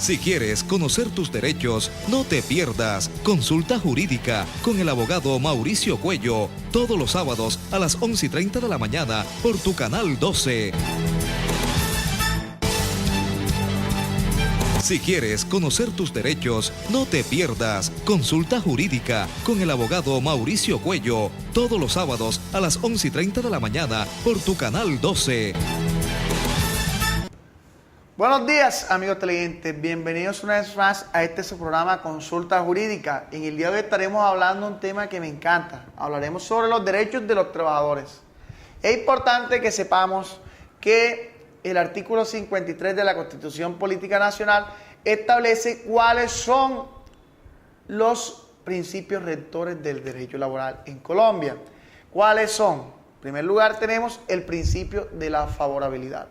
Si quieres conocer tus derechos, no te pierdas Consulta Jurídica con el abogado Mauricio Cuello, todos los sábados a las 11:30 de la mañana por tu canal 12. Si quieres conocer tus derechos, no te pierdas Consulta Jurídica con el abogado Mauricio Cuello, todos los sábados a las 11:30 de la mañana por tu canal 12. Buenos días, amigos televidentes. Bienvenidos una vez más a este su programa Consulta Jurídica. En el día de hoy estaremos hablando de un tema que me encanta. Hablaremos sobre los derechos de los trabajadores. Es importante que sepamos que el artículo 53 de la Constitución Política Nacional establece cuáles son los principios rectores del derecho laboral en Colombia. ¿Cuáles son? En primer lugar tenemos el principio de la favorabilidad,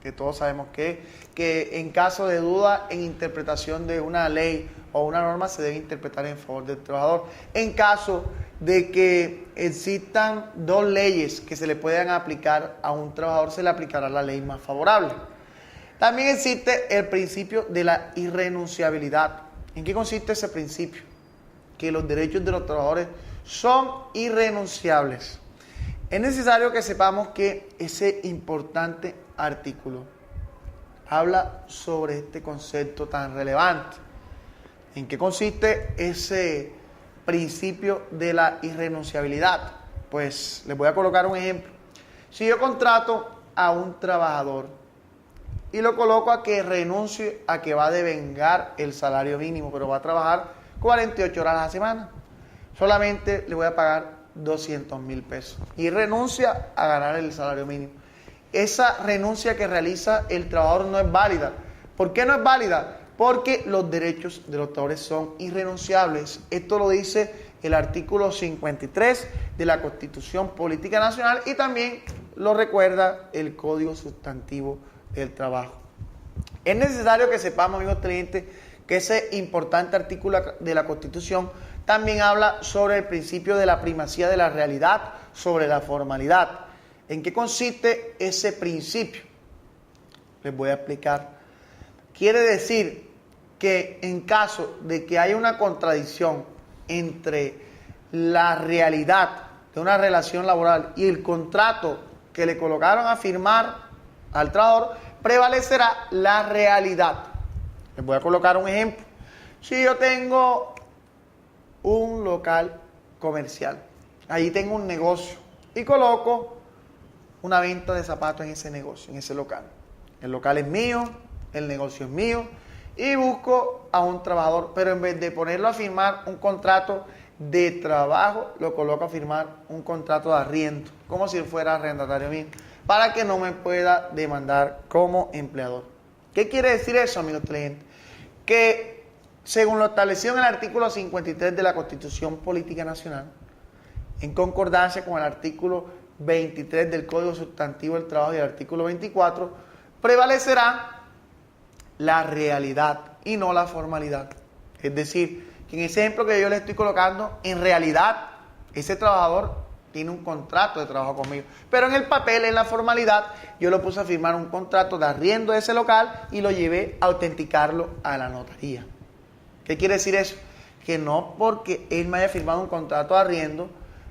que todos sabemos que en caso de duda en interpretación de una ley o una norma se debe interpretar en favor del trabajador. En caso de que existan dos leyes que se le puedan aplicar a un trabajador, se le aplicará la ley más favorable. También existe el principio de la irrenunciabilidad. ¿En qué consiste ese principio? Que los derechos de los trabajadores son irrenunciables. Es necesario que sepamos que ese importante artículo habla sobre este concepto tan relevante. ¿En qué consiste ese principio de la irrenunciabilidad? Pues les voy a colocar un ejemplo. Si yo contrato a un trabajador y lo coloco a que renuncie a que va a devengar el salario mínimo, pero va a trabajar 48 horas a la semana, solamente le voy a pagar 200,000 pesos y renuncia a ganar el salario mínimo. Esa renuncia que realiza el trabajador no es válida. ¿Por qué no es válida? Porque los derechos de los trabajadores son irrenunciables. Esto lo dice el artículo 53 de la Constitución Política Nacional y también lo recuerda el Código Sustantivo del Trabajo. Es necesario que sepamos, amigos televidentes, que ese importante artículo de la Constitución también habla sobre el principio de la primacía de la realidad sobre la formalidad. ¿En qué consiste ese principio? Les voy a explicar. Quiere decir que en caso de que haya una contradicción entre la realidad de una relación laboral y el contrato que le colocaron a firmar al trabajador, prevalecerá la realidad. Les voy a colocar un ejemplo. Si yo tengo un local comercial, ahí tengo un negocio y coloco una venta de zapatos en ese negocio, en ese local. El local es mío, el negocio es mío y busco a un trabajador, pero en vez de ponerlo a firmar un contrato de trabajo, lo coloco a firmar un contrato de arriendo, como si fuera arrendatario mío, para que no me pueda demandar como empleador. ¿Qué quiere decir eso, amigos televidentes? Que según lo establecido en el artículo 53 de la Constitución Política Nacional, en concordancia con el artículo 23 del Código Sustantivo del Trabajo y el artículo 24, prevalecerá la realidad y no la formalidad. Es decir, que en ese ejemplo que yo le estoy colocando, en realidad ese trabajador tiene un contrato de trabajo conmigo, pero en el papel, en la formalidad, yo lo puse a firmar un contrato de arriendo de ese local y lo llevé a autenticarlo a la notaría. ¿Qué quiere decir eso? Que no porque él me haya firmado un contrato de arriendo,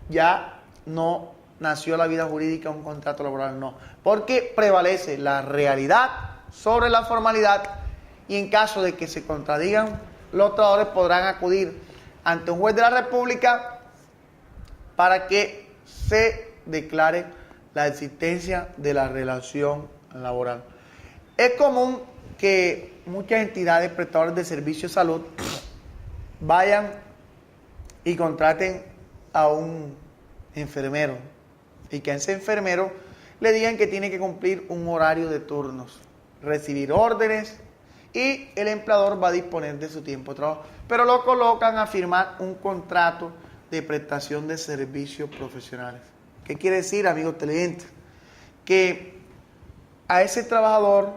ya no nació la vida jurídica un contrato laboral, no. Porque prevalece la realidad sobre la formalidad y en caso de que se contradigan, los trabajadores podrán acudir ante un juez de la República para que se declare la existencia de la relación laboral. Es común que muchas entidades prestadoras de servicios de salud vayan y contraten a un enfermero y que a ese enfermero le digan que tiene que cumplir un horario de turnos, recibir órdenes y el empleador va a disponer de su tiempo de trabajo, pero lo colocan a firmar un contrato de prestación de servicios profesionales. ¿Qué quiere decir, amigos televidentes? Que a ese trabajador,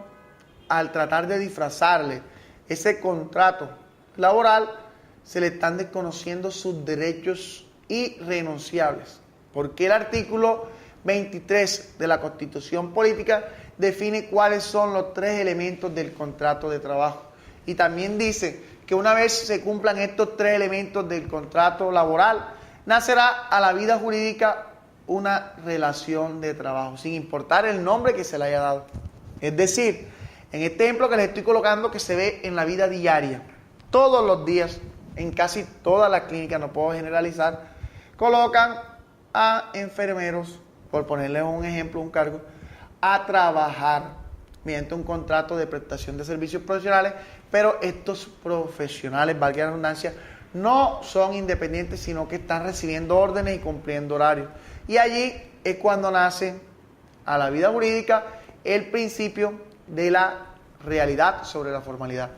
al tratar de disfrazarle ese contrato laboral, se le están desconociendo sus derechos irrenunciables. Porque el artículo 23 de la Constitución Política define cuáles son los 3 elementos del contrato de trabajo. Y también dice que una vez se cumplan estos tres elementos del contrato laboral, nacerá a la vida jurídica una relación de trabajo, sin importar el nombre que se le haya dado. Es decir, en este ejemplo que les estoy colocando, que se ve en la vida diaria, todos los días, en casi todas las clínicas, no puedo generalizar, colocan a enfermeros, por ponerles un ejemplo, un cargo, a trabajar mediante un contrato de prestación de servicios profesionales, pero estos profesionales, valga la redundancia, no son independientes, sino que están recibiendo órdenes y cumpliendo horarios. Y allí es cuando nace a la vida jurídica el principio de la realidad sobre la formalidad.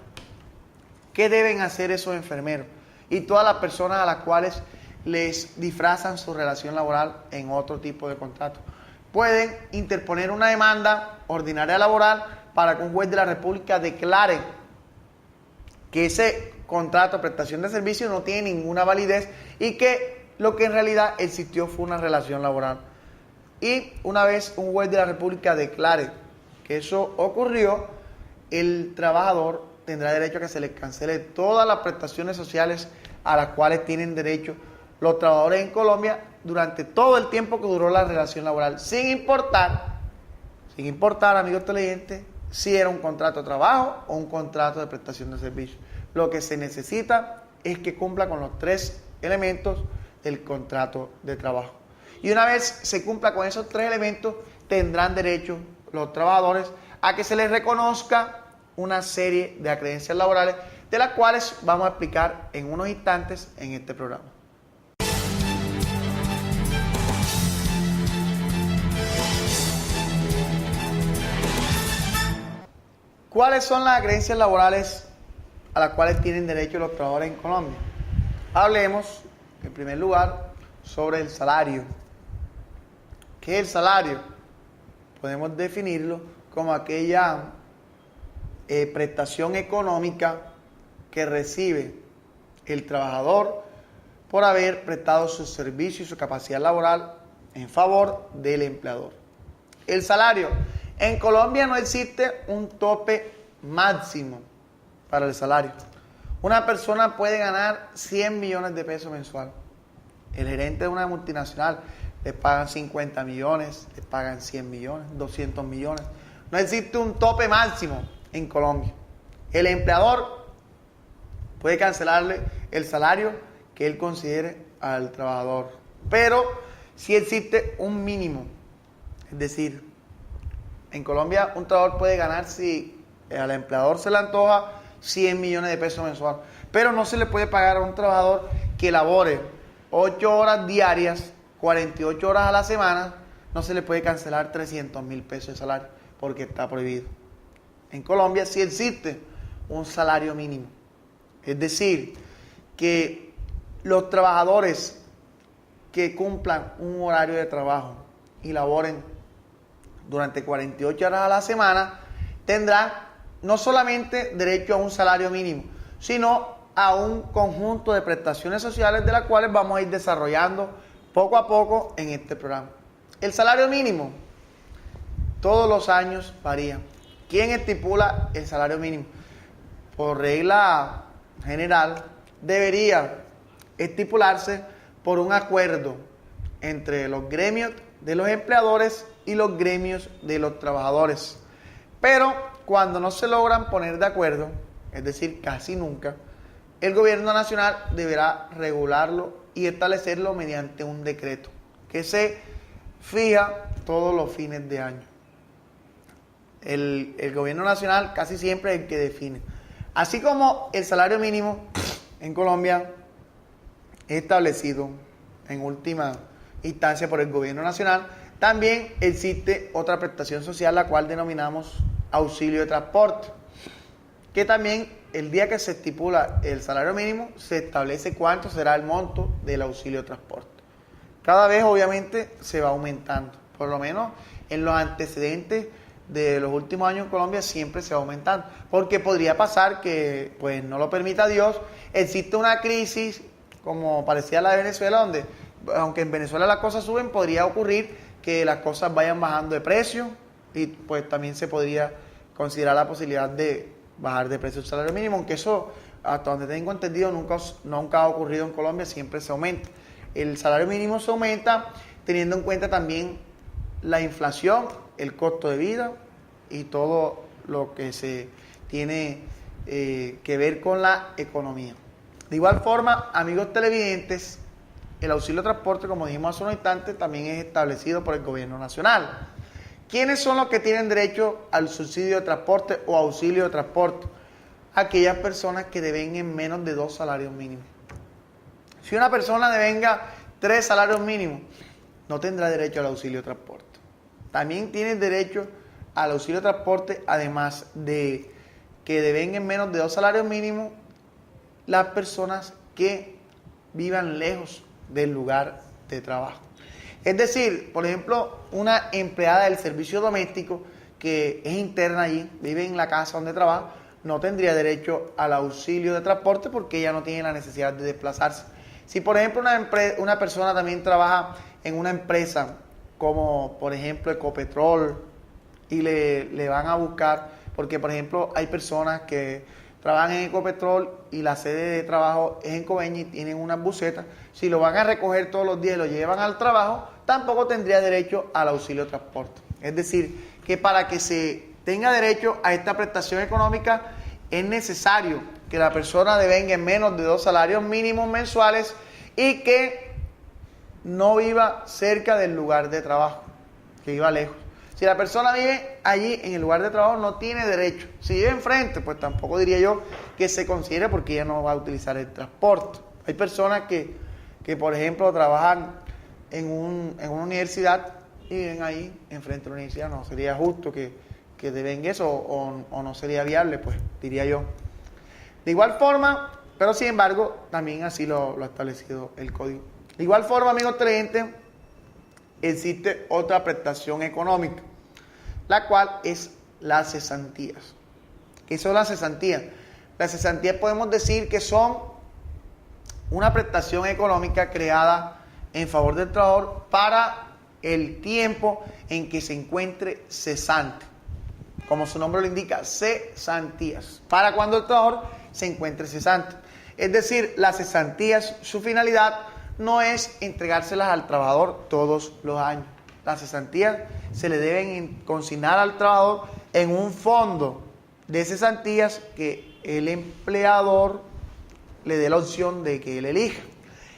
¿Qué deben hacer esos enfermeros y todas las personas a las cuales les disfrazan su relación laboral en otro tipo de contrato? Pueden interponer una demanda ordinaria laboral para que un juez de la República declare que ese contrato de prestación de servicios no tiene ninguna validez y que lo que en realidad existió fue una relación laboral. Y una vez un juez de la República declare que eso ocurrió, el trabajador tendrá derecho a que se les cancele todas las prestaciones sociales a las cuales tienen derecho los trabajadores en Colombia durante todo el tiempo que duró la relación laboral, sin importar, amigos televidentes, si era un contrato de trabajo o un contrato de prestación de servicios. Lo que se necesita es que cumpla con los tres elementos del contrato de trabajo. Y una vez se cumpla con esos tres elementos, tendrán derecho los trabajadores a que se les reconozca una serie de acreencias laborales, de las cuales vamos a explicar en unos instantes en este programa. ¿Cuáles son las acreencias laborales a las cuales tienen derecho los trabajadores en Colombia? Hablemos, en primer lugar, sobre el salario. ¿Qué es el salario? Podemos definirlo como aquella prestación económica que recibe el trabajador por haber prestado su servicio y su capacidad laboral en favor del empleador. El salario. En Colombia no existe un tope máximo para el salario. Una persona puede ganar 100 millones de pesos mensual. El gerente de una multinacional le pagan 50 millones, le pagan 100 millones, 200 millones. No existe un tope máximo en Colombia. El empleador puede cancelarle el salario que él considere al trabajador, pero sí existe un mínimo. Es decir, en Colombia un trabajador puede ganar, si al empleador se le antoja, 100 millones de pesos mensual, pero no se le puede pagar a un trabajador que labore 8 horas diarias, 48 horas a la semana, no se le puede cancelar 300.000 pesos de salario, porque está prohibido. En Colombia sí existe un salario mínimo. Es decir, que los trabajadores que cumplan un horario de trabajo y laboren durante 48 horas a la semana tendrán no solamente derecho a un salario mínimo, sino a un conjunto de prestaciones sociales de las cuales vamos a ir desarrollando poco a poco en este programa. El salario mínimo todos los años varía. ¿Quién estipula el salario mínimo? Por regla general, debería estipularse por un acuerdo entre los gremios de los empleadores y los gremios de los trabajadores. Pero cuando no se logran poner de acuerdo, es decir, casi nunca, el gobierno nacional deberá regularlo y establecerlo mediante un decreto que se fija todos los fines de año. El gobierno nacional casi siempre es el que define. Así como el salario mínimo en Colombia es establecido en última instancia por el gobierno nacional, también existe otra prestación social, la cual denominamos auxilio de transporte, que también el día que se estipula el salario mínimo se establece cuánto será el monto del auxilio de transporte. Cada vez obviamente se va aumentando, por lo menos en los antecedentes de los últimos años en Colombia siempre se va aumentando, porque podría pasar que, pues no lo permita Dios, existe una crisis como parecía la de Venezuela, donde aunque en Venezuela las cosas suben, podría ocurrir que las cosas vayan bajando de precio y pues también se podría considerar la posibilidad de bajar de precio el salario mínimo, aunque eso, hasta donde tengo entendido, nunca ha ocurrido en Colombia, siempre se aumenta. El salario mínimo se aumenta teniendo en cuenta también la inflación, el costo de vida y todo lo que se tiene que ver con la economía. De igual forma, amigos televidentes, el auxilio de transporte, como dijimos hace unos instantes, también es establecido por el gobierno nacional. ¿Quiénes son los que tienen derecho al subsidio de transporte o auxilio de transporte? Aquellas personas que devenguen menos de 2 salarios mínimos. Si una persona devenga 3 salarios mínimos, no tendrá derecho al auxilio de transporte. También tiene derecho al auxilio de transporte, además de que devenguen menos de 2 salarios mínimos, las personas que vivan lejos del lugar de trabajo. Es decir, por ejemplo, una empleada del servicio doméstico que es interna allí, vive en la casa donde trabaja, no tendría derecho al auxilio de transporte porque ella no tiene la necesidad de desplazarse. Si, por ejemplo, una persona también trabaja en una empresa como, por ejemplo, Ecopetrol, y le van a buscar, porque, por ejemplo, hay personas que trabajan en Ecopetrol y la sede de trabajo es en Coveñas y tienen unas busetas. Si lo van a recoger todos los días y lo llevan al trabajo, tampoco tendría derecho al auxilio de transporte. Es decir, que para que se tenga derecho a esta prestación económica es necesario que la persona devenga en menos de 2 salarios mínimos mensuales y que no viva cerca del lugar de trabajo, que viva lejos. Si la persona vive allí en el lugar de trabajo, no tiene derecho. Si vive enfrente, pues tampoco diría yo que se considere porque ella no va a utilizar el transporte. Hay personas que por ejemplo, trabajan en una universidad y viven ahí enfrente de la universidad. No sería justo que devenga eso o no sería viable, pues diría yo. De igual forma, pero sin embargo, también así lo ha establecido el código. De igual forma, amigos televidentes, existe otra prestación económica, la cual es las cesantías. ¿Qué son las cesantías? Las cesantías podemos decir que son una prestación económica creada en favor del trabajador para el tiempo en que se encuentre cesante. Como su nombre lo indica, cesantías. Para cuando el trabajador se encuentre cesante. Es decir, las cesantías, su finalidad no es entregárselas al trabajador todos los años. Las cesantías se le deben consignar al trabajador en un fondo de cesantías que el empleador le dé la opción de que él elija.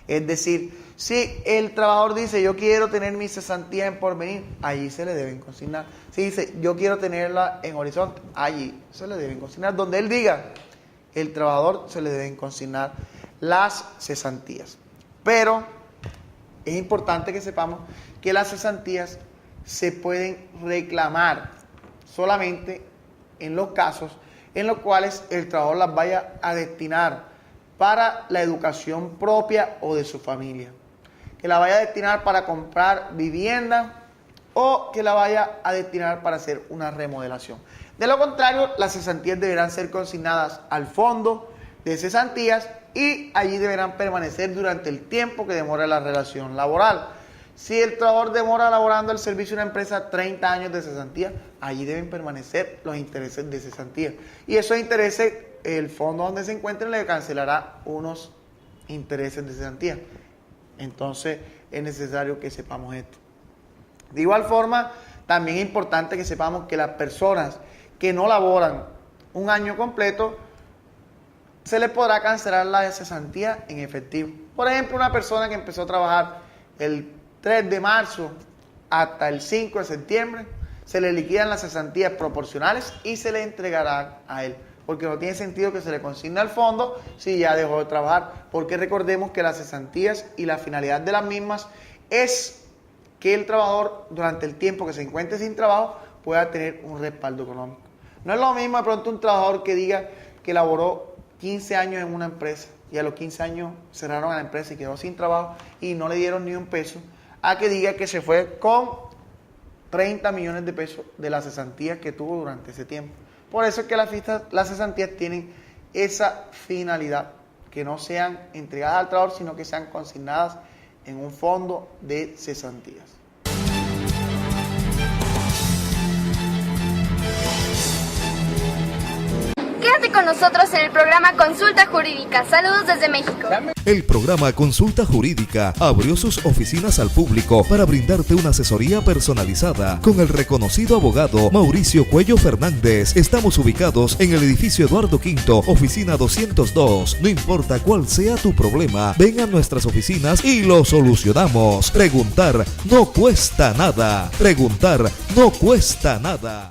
Es decir, si el trabajador dice yo quiero tener mi cesantía en Porvenir, allí se le deben consignar. Si dice yo quiero tenerla en Horizonte, allí se le deben consignar. Donde él diga, el trabajador se le deben consignar las cesantías. Pero es importante que sepamos que las cesantías se pueden reclamar solamente en los casos en los cuales el trabajador las vaya a destinar para la educación propia o de su familia, que la vaya a destinar para comprar vivienda o que la vaya a destinar para hacer una remodelación. De lo contrario, las cesantías deberán ser consignadas al fondo de cesantías y allí deberán permanecer durante el tiempo que demore la relación laboral. Si el trabajador demora laborando al servicio de una empresa 30 años de cesantía, allí deben permanecer los intereses de cesantía. Y esos intereses, el fondo donde se encuentren le cancelará unos intereses de cesantía. Entonces es necesario que sepamos esto. De igual forma, también es importante que sepamos que las personas que no laboran un año completo, se les podrá cancelar la cesantía en efectivo. Por ejemplo, una persona que empezó a trabajar el 3 de marzo hasta el 5 de septiembre, se le liquidan las cesantías proporcionales y se le entregarán a él. Porque no tiene sentido que se le consigne al fondo si ya dejó de trabajar. Porque recordemos que las cesantías y la finalidad de las mismas es que el trabajador durante el tiempo que se encuentre sin trabajo pueda tener un respaldo económico. No es lo mismo de pronto un trabajador que diga que laboró 15 años en una empresa y a los 15 años cerraron a la empresa y quedó sin trabajo y no le dieron ni un peso, a que diga que se fue con 30 millones de pesos de las cesantías que tuvo durante ese tiempo. Por eso es que las cesantías tienen esa finalidad, que no sean entregadas al trabajador, sino que sean consignadas en un fondo de cesantías. ¿Qué con nosotros en el programa Consulta Jurídica. Saludos desde México. El programa Consulta Jurídica abrió sus oficinas al público para brindarte una asesoría personalizada con el reconocido abogado Mauricio Cuello Fernández. Estamos ubicados en el edificio Eduardo V, oficina 202. No importa cuál sea tu problema, ven a nuestras oficinas y lo solucionamos. Preguntar no cuesta nada. Preguntar no cuesta nada.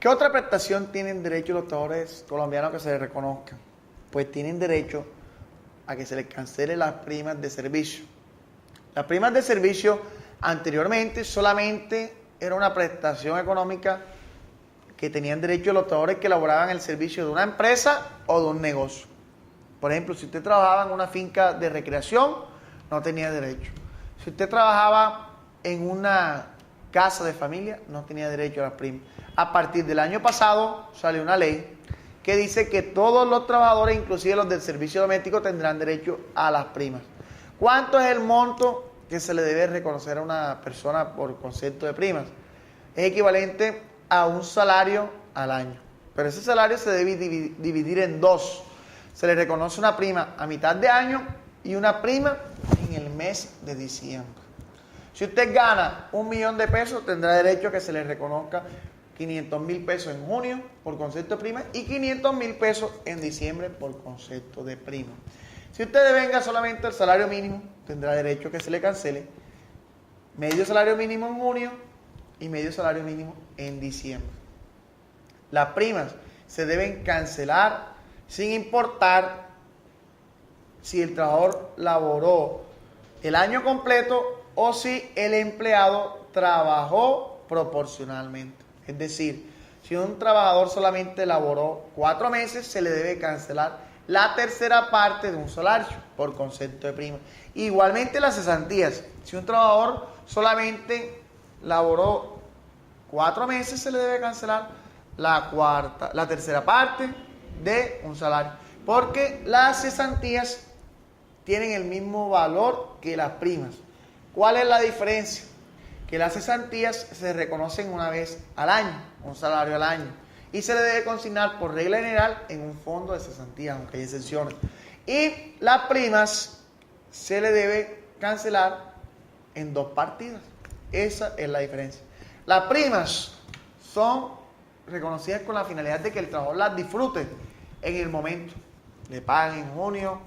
¿Qué otra prestación tienen derecho los trabajadores colombianos que se les reconozcan? Pues tienen derecho a que se les cancele las primas de servicio. Las primas de servicio anteriormente solamente era una prestación económica que tenían derecho los trabajadores que elaboraban el servicio de una empresa o de un negocio. Por ejemplo, si usted trabajaba en una finca de recreación, no tenía derecho. Si usted trabajaba en una casa de familia, no tenía derecho a las primas. A partir del año pasado salió una ley que dice que todos los trabajadores, inclusive los del servicio doméstico, tendrán derecho a las primas. ¿Cuánto es el monto que se le debe reconocer a una persona por concepto de primas? Es equivalente a un salario al año. Pero ese salario se debe dividir en dos. Se le reconoce una prima a mitad de año y una prima en el mes de diciembre. Si usted gana 1 millón de pesos, tendrá derecho a que se le reconozca 500,000 pesos en junio por concepto de prima y 500,000 pesos en diciembre por concepto de prima. Si usted devenga solamente el salario mínimo, tendrá derecho a que se le cancele medio salario mínimo en junio y medio salario mínimo en diciembre. Las primas se deben cancelar sin importar si el trabajador laboró el año completo o si el empleado trabajó proporcionalmente. Es decir, si un trabajador solamente laboró 4 meses, se le debe cancelar la tercera parte de un salario por concepto de prima. Igualmente las cesantías. Si un trabajador solamente laboró 4 meses, se le debe cancelar la tercera parte de un salario. Porque las cesantías tienen el mismo valor que las primas. ¿Cuál es la diferencia? Que las cesantías se reconocen una vez al año, un salario al año, y se le debe consignar por regla general en un fondo de cesantías, aunque hay excepciones. Y las primas se le debe cancelar en 2 partidas. Esa es la diferencia. Las primas son reconocidas con la finalidad de que el trabajador las disfrute en el momento. Le pagan en junio,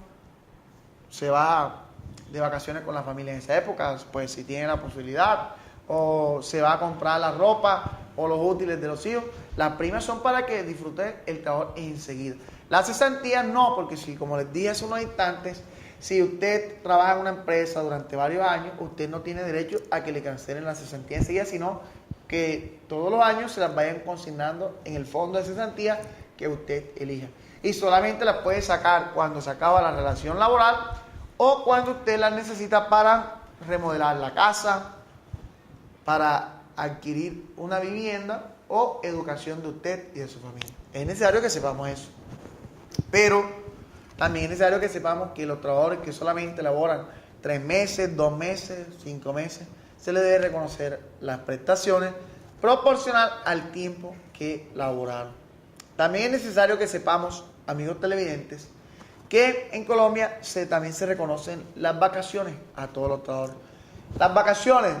se va de vacaciones con la familia en esa época, pues si tiene la posibilidad, o se va a comprar la ropa o los útiles de los hijos. Las primas son para que disfrute el trabajador enseguida. Las cesantías no, porque si, como les dije hace unos instantes, si usted trabaja en una empresa durante varios años, usted no tiene derecho a que le cancelen la cesantía enseguida, sino que todos los años se las vayan consignando en el fondo de cesantía que usted elija. Y solamente las puede sacar cuando se acaba la relación laboral o cuando usted las necesita para remodelar la casa, para adquirir una vivienda o educación de usted y de su familia. Es necesario que sepamos eso. Pero también es necesario que sepamos que los trabajadores que solamente laboran 3 meses, 2 meses, 5 meses, se les debe reconocer las prestaciones proporcional al tiempo que laboraron. También es necesario que sepamos, amigos televidentes, que en Colombia también se reconocen las vacaciones a todos los trabajadores. Las vacaciones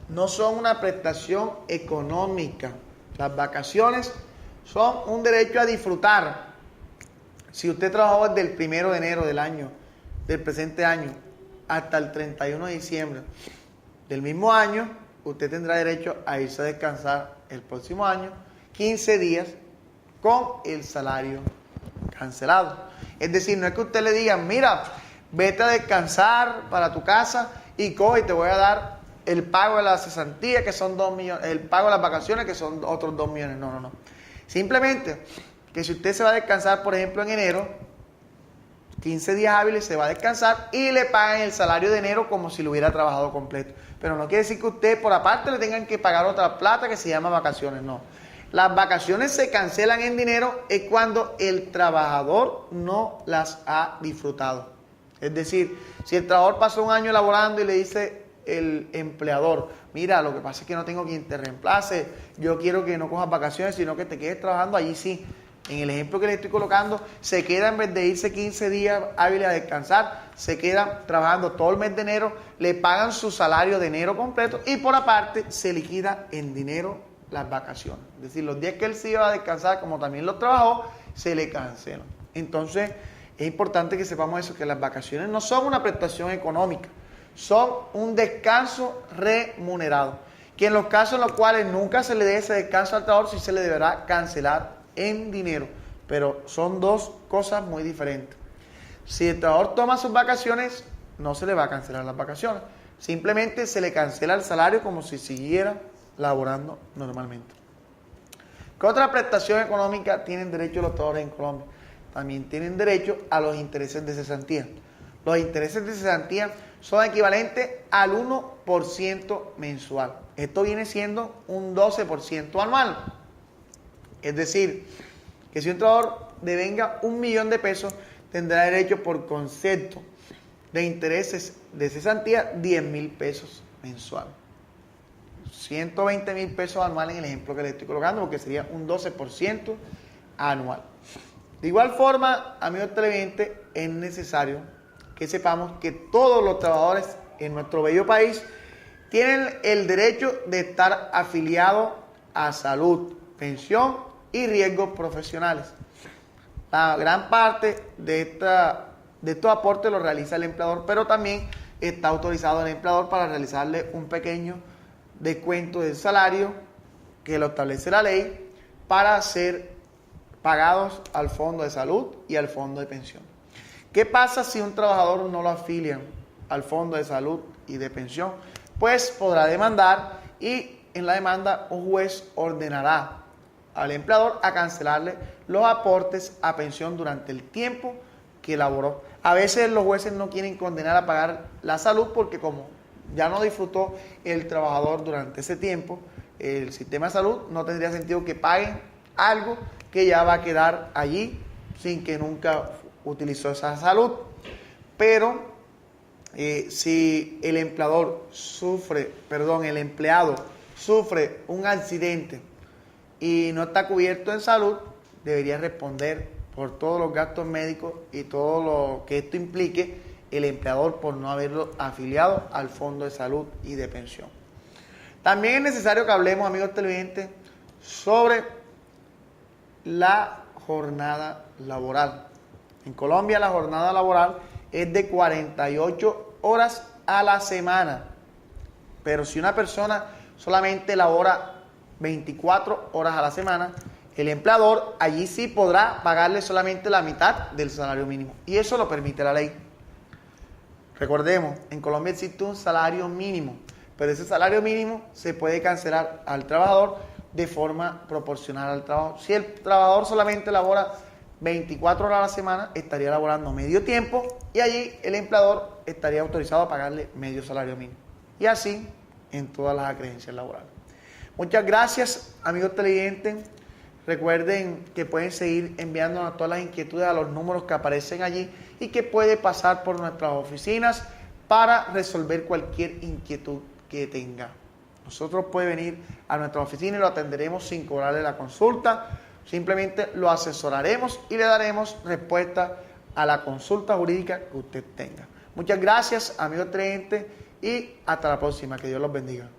no son una prestación económica. Las vacaciones son un derecho a disfrutar. Si usted trabajó desde el 1 de enero del presente año, hasta el 31 de diciembre del mismo año, usted tendrá derecho a irse a descansar el próximo año 15 días con el salario cancelado. Es decir, no es que usted le diga, mira, vete a descansar para tu casa y coge y te voy a dar el pago de la cesantía, que son 2 millones, el pago de las vacaciones, que son otros 2 millones. No. Simplemente que si usted se va a descansar, por ejemplo, en enero, 15 días hábiles se va a descansar y le pagan el salario de enero como si lo hubiera trabajado completo. Pero no quiere decir que usted por aparte le tengan que pagar otra plata que se llama vacaciones, no. Las vacaciones se cancelan en dinero es cuando el trabajador no las ha disfrutado. Es decir, si el trabajador pasó un año laborando y le dice el empleador: mira, lo que pasa es que no tengo quien te reemplace, yo quiero que no cojas vacaciones, sino que te quedes trabajando allí. Sí, en el ejemplo que le estoy colocando, se queda, en vez de irse 15 días hábiles a descansar, se queda trabajando todo el mes de enero, le pagan su salario de enero completo y por aparte se liquida en dinero las vacaciones. Es decir, los días que él se iba a descansar, como también los trabajó, se le cancelan. Entonces, es importante que sepamos eso, que las vacaciones no son una prestación económica, son un descanso remunerado, que en los casos en los cuales nunca se le dé ese descanso al trabajador, sí se le deberá cancelar en dinero, pero son dos cosas muy diferentes. Si el trabajador toma sus vacaciones, no se le va a cancelar las vacaciones, simplemente se le cancela el salario como si siguiera laborando normalmente. ¿Qué otra prestación económica tienen derecho los trabajadores en Colombia? También tienen derecho a los intereses de cesantía. Los intereses de cesantía son equivalentes al 1% mensual. Esto viene siendo un 12% anual. Es decir, que si un trabajador devenga 1 millón de pesos, tendrá derecho por concepto de intereses de cesantía 10.000 pesos mensual. 120.000 pesos anual en el ejemplo que le estoy colocando, porque sería un 12% anual. De igual forma, amigos televidentes, es necesario que sepamos que todos los trabajadores en nuestro bello país tienen el derecho de estar afiliados a salud, pensión y riesgos profesionales. La gran parte de estos aportes los realiza el empleador, pero también está autorizado el empleador para realizarle un pequeño descuento del salario que lo establece la ley para ser pagados al fondo de salud y al fondo de pensión. ¿Qué pasa si un trabajador no lo afilian al fondo de salud y de pensión? Pues podrá demandar y en la demanda un juez ordenará al empleador a cancelarle los aportes a pensión durante el tiempo que laboró. A veces los jueces no quieren condenar a pagar la salud porque como ya no disfrutó el trabajador durante ese tiempo, el sistema de salud no tendría sentido que paguen algo que ya va a quedar allí sin que nunca utilizó esa salud. Pero si el empleado sufre un accidente y no está cubierto en salud, debería responder por todos los gastos médicos y todo lo que esto implique el empleador por no haberlo afiliado al fondo de salud y de pensión. También es necesario que hablemos, amigos televidentes, sobre la jornada laboral. En Colombia la jornada laboral es de 48 horas a la semana, pero si una persona solamente labora 24 horas a la semana, el empleador allí sí podrá pagarle solamente la mitad del salario mínimo, y eso lo permite la ley. Recordemos, en Colombia existe un salario mínimo, pero ese salario mínimo se puede cancelar al trabajador de forma proporcional al trabajo. Si el trabajador solamente labora 24 horas a la semana, estaría laborando medio tiempo y allí el empleador estaría autorizado a pagarle medio salario mínimo. Y así en todas las acreencias laborales. Muchas gracias, amigos televidentes. Recuerden que pueden seguir enviándonos todas las inquietudes a los números que aparecen allí y que puede pasar por nuestras oficinas para resolver cualquier inquietud que tenga. Nosotros puede venir a nuestra oficina y lo atenderemos sin cobrarle la consulta. Simplemente lo asesoraremos y le daremos respuesta a la consulta jurídica que usted tenga. Muchas gracias, amigos televidentes, y hasta la próxima. Que Dios los bendiga.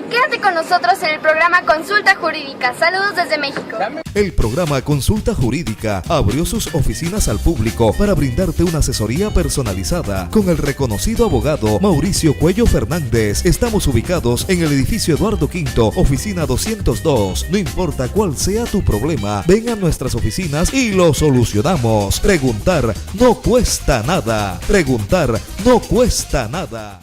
Quédate con nosotros en el programa Consulta Jurídica. Saludos desde México. El programa Consulta Jurídica abrió sus oficinas al público para brindarte una asesoría personalizada con el reconocido abogado Mauricio Cuello Fernández. Estamos ubicados en el edificio Eduardo V, oficina 202. No importa cuál sea tu problema, ven a nuestras oficinas y lo solucionamos. Preguntar no cuesta nada. Preguntar no cuesta nada.